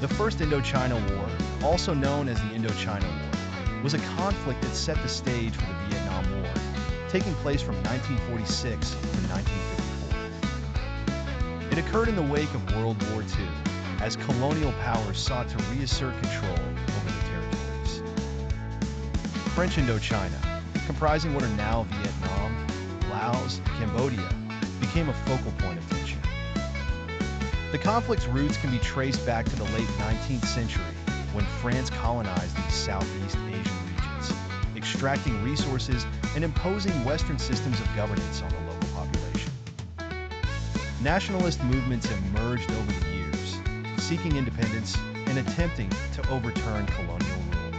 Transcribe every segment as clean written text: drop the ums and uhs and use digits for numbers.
The First Indochina War, also known as the Indochina War, was a conflict that set the stage for the Vietnam War, taking place from 1946 to 1954. It occurred in the wake of World War II, as colonial powers sought to reassert control over the territories. French Indochina, comprising what are now Vietnam, Laos, and Cambodia, became a focal point of tension. The conflict's roots can be traced back to the late 19th century, when France colonized these Southeast Asian regions, extracting resources and imposing Western systems of governance on the local population. Nationalist movements emerged over the years, seeking independence and attempting to overturn colonial rule.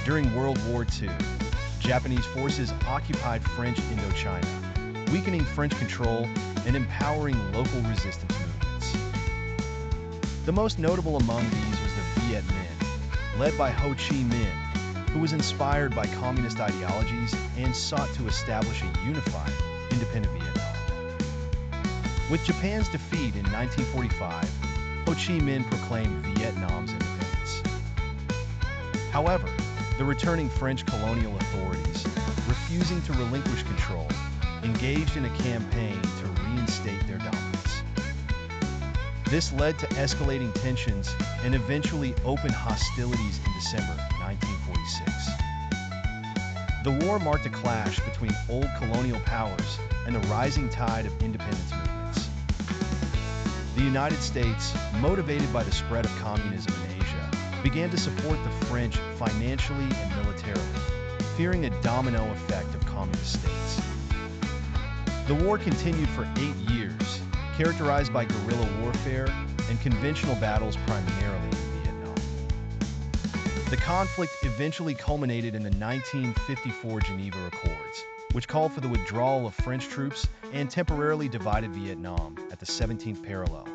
During World War II, Japanese forces occupied French Indochina, weakening French control and empowering local resistance movements. The most notable among these was the Viet Minh, led by Ho Chi Minh, who was inspired by communist ideologies and sought to establish a unified, independent Vietnam. With Japan's defeat in 1945, Ho Chi Minh proclaimed Vietnam's independence. However, the returning French colonial authorities, refusing to relinquish control, engaged in a campaign to reinstate their dominance. This led to escalating tensions and eventually open hostilities in December 1946. The war marked a clash between old colonial powers and the rising tide of independence movements. The United States, motivated by the spread of communism in Asia, began to support the French financially and militarily, fearing a domino effect of communist states. The war continued for 8 years, characterized by guerrilla warfare and conventional battles primarily in Vietnam. The conflict eventually culminated in the 1954 Geneva Accords, which called for the withdrawal of French troops and temporarily divided Vietnam at the 17th parallel,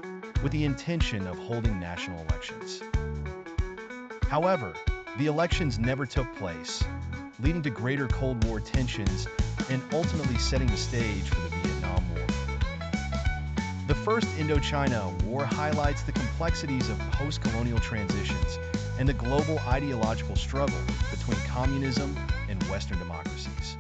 with the intention of holding national elections. However, the elections never took place, leading to greater Cold War tensions and ultimately setting the stage for the Vietnam War. The First Indochina War highlights the complexities of post-colonial transitions and the global ideological struggle between communism and Western democracies.